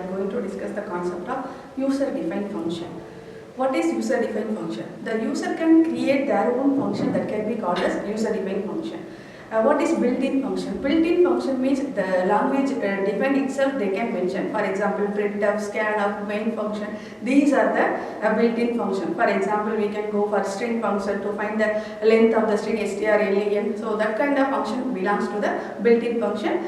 are going to discuss the concept of user-defined function. What is user-defined function? The user can create their own function that can be called as user-defined function. What is built-in function? Built-in function means the language define itself they can mention. For example, printf, scanf, main function. These are the built-in function. For example, we can go for string function to find the length of the string strlen. So that kind of function belongs to the built-in function.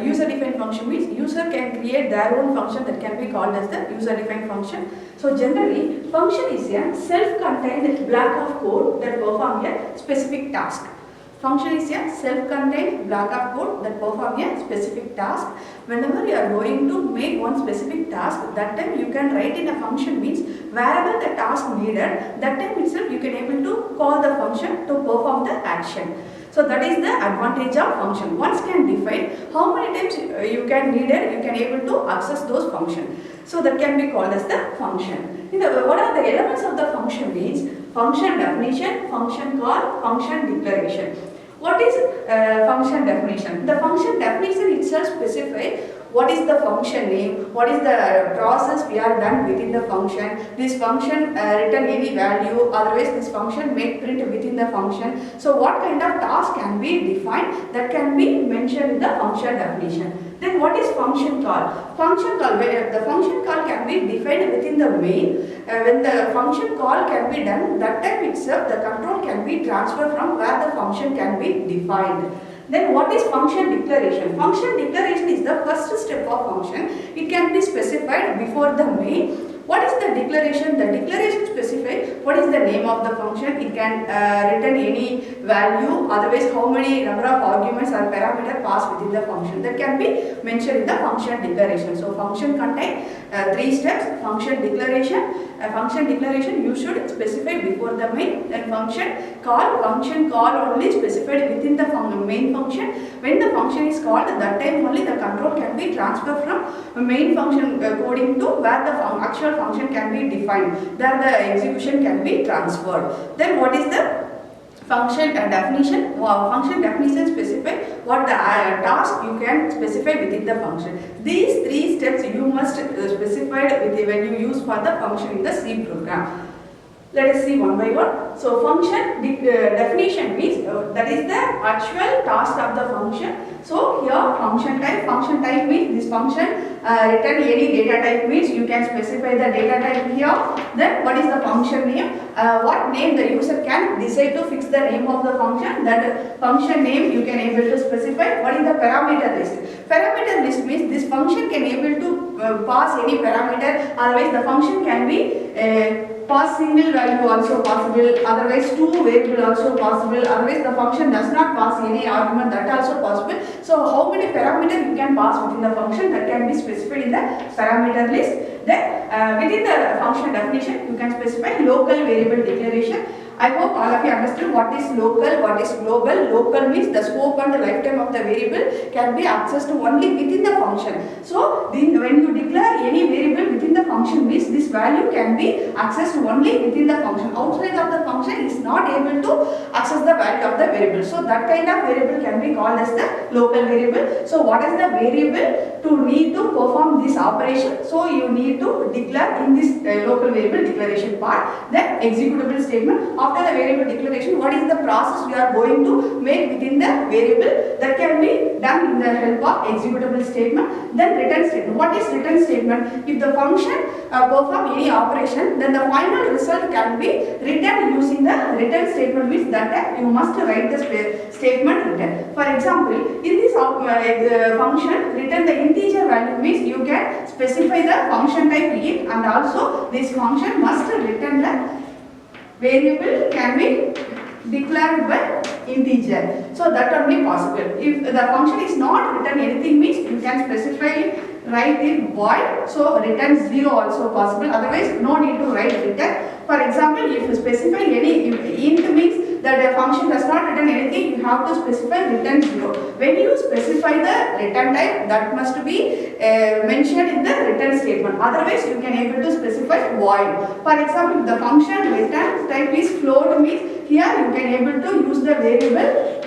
User-defined function means user can create their own function that can be called as the user-defined function. So generally, function is a self-contained block of code that performs a specific task. Function is a self-contained block of code that performs a specific task. Whenever you are going to make one specific task, that time you can write in a function means wherever the task needed, that time itself you can able to call the function to perform the action. So that is the advantage of function. Once can define how many times you can need it, you can able to access those functions. So that can be called as the function. What are the elements of the function means? Function definition, function call, function declaration. What is function definition? The function definition itself specifies what is the function name, what is the process we are done within the function, this function return any value, otherwise this function make print within the function. So what kind of task can be defined, that can be mentioned in the function definition. Then what is function call? Function call, where the function call can be defined within the main. When the function call can be done, that time itself the control can be transferred from where the function can be defined. Then what is function declaration? Function declaration is the first step of function. It can be specified before the main. What is the declaration? The declaration specifies what is the name of the function. It can return any value, otherwise how many number of arguments or parameter passed within the function. That can be mentioned in the function declaration. So function contains 3 steps. Function declaration. Function declaration you should specify before the main. Then function call only specified within the main function. When the function is called, that time only the control can be transferred from main function coding to where the actual function can be defined. There the execution can be transferred. Then what is the function definition? Function definition specify what the task you can specify within the function. These 3 steps you must specify when you use for the function in the C program. Let us see one by one. So function definition means that is the actual task of the function. So here function type means this function return any data type means you can specify the data type here. Then what is the function name? What name the user can decide to fix the name of the function. That function name you can able to specify. What is the parameter list? Parameter list means this function can able to pass any parameter. Otherwise the function can be pass single value also possible, otherwise 2 variable also possible, otherwise the function does not pass any argument, that also possible. So how many parameters you can pass within the function, that can be specified in the parameter list. Then within the function definition you can specify local variable declaration. I hope all of you understood what is local, what is global. Local means the scope and the lifetime of the variable can be accessed only within the function. So when you declare any variable within the function means this value can be accessed only within the function. Outside of the function is not able to access the value of the variable. So that kind of variable can be called as the local variable. So what is the variable to need to perform this operation? So you need to declare in this local variable declaration part. Then executable statement. After the variable declaration, what is the process we are going to make within the variable, that can be done in the help of executable statement. Then return statement. What is return statement? If the function perform any operation, then the final result can be written using the return statement, means that you must write the statement return. For example, in this function return the integer value means you can specify the function type int, and also this function must return the variable can be declared by integer. So that only possible. If the function is not written anything means you can specify write it void. So return 0 also possible. Otherwise no need to write return. For example, if you specify any int means that a function does not return anything, you have to specify return 0. When you specify the return type, that must be mentioned in the return statement. Otherwise you can able to specify void. For example, if the function return type is float means here you can able to use the variable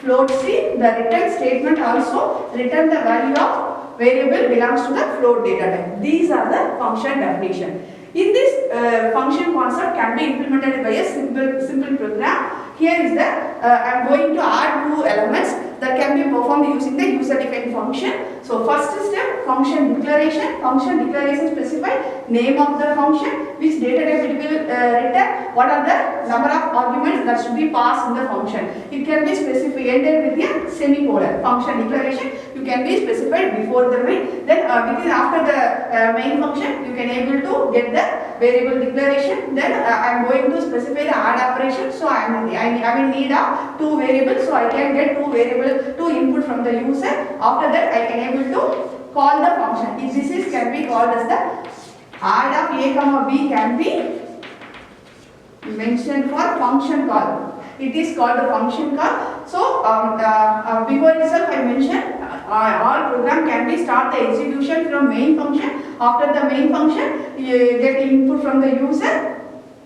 float c. The return statement also return the value of variable belongs to the float data type. These are the function definition. In this function concept can be implemented by a simple program. Here is the I am going to add two elements that can be performed using the user defined function. So first step, function declaration. Function declaration specify name of the function, which data type it will return, what are the number of arguments that should be passed in the function. It can be specified ended with a semicolon. Function declaration you can be specified before the main. Then within after the main function you can able to get the variable declaration. Then I am going to specify the add operation. So I will need two variables. So I can get two input from the user. After that I can able to call the function. If this is can be called as the add of a comma b can be mentioned for function call. It is called the function call. So before itself I mentioned all program can be start the execution from main function. After the main function you get input from the user.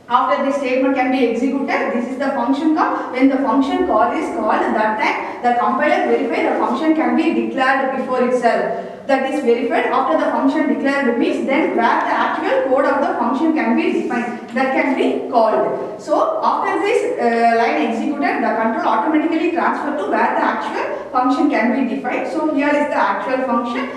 After this statement can be executed, this is the function call. When the function call is called, that time the compiler verify the function can be declared before itself. That is verified. After the function declared means then where the actual code of the function can be defined, that can be called. So after this line executed, the control automatically transfer to where the actual function can be defined. So here is the actual function.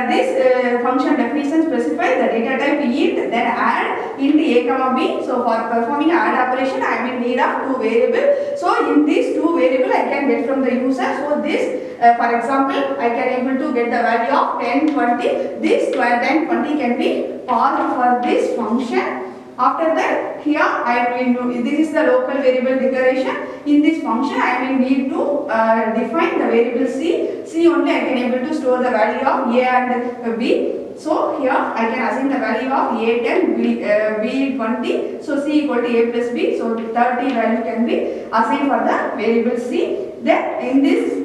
This function definition specify the data type int, then add int a comma b. So for performing add operation I am in need of two variable. So in these two variable I can get from the user. So this for example I can able to get the value of 10, 20. This 10, 20 can be passed for this function. After that, here I will this is the local variable declaration. In this function, I will need to define the variable c. C only I can able to store the value of a and b. So here I can assign the value of a 10, b 20. So c equal to a plus b. So 30 value can be assigned for the variable c. Then in this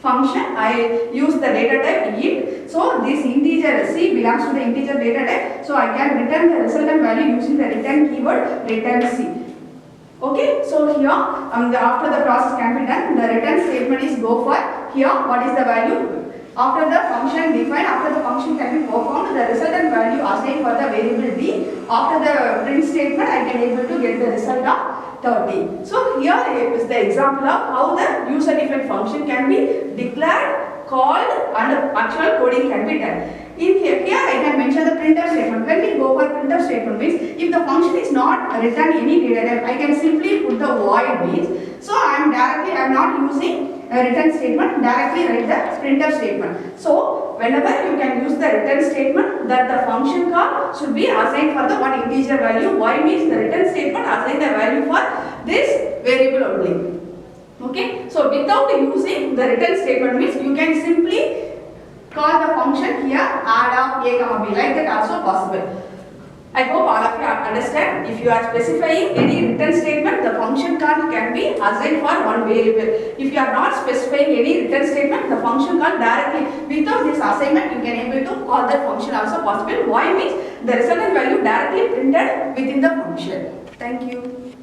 function I use the data type int. So this integer c belongs to the integer data type. So I can return the resultant value using the return keyword return c. Okay, so here after the process can be done, the return statement is go for here what is the value. After the function defined, after the function can be performed, the resultant value assigned for the variable d. After the print statement I can able to get the result of 30. So here is the example of how the user defined function can be declared, called and actual coding can be done. In here I can mention the printf statement. When we go for printf statement means if the function is not return any data type, I can simply put the void means. So I am not using a return statement, directly write the printf statement. So whenever you can use the return statement, that the function call should be assigned for the one integer value. Y means the return statement assign the value for this variable only. Okay, so without using the return statement means you can simply call the function here add of a comma b, like that also possible. I hope all of you understand. If you are specifying any return statement, the function call can be assigned for one variable. If you are not specifying any return statement, the function call directly without this assignment you can able to call that function also possible. Y means the resultant value directly printed within the function. Thank you.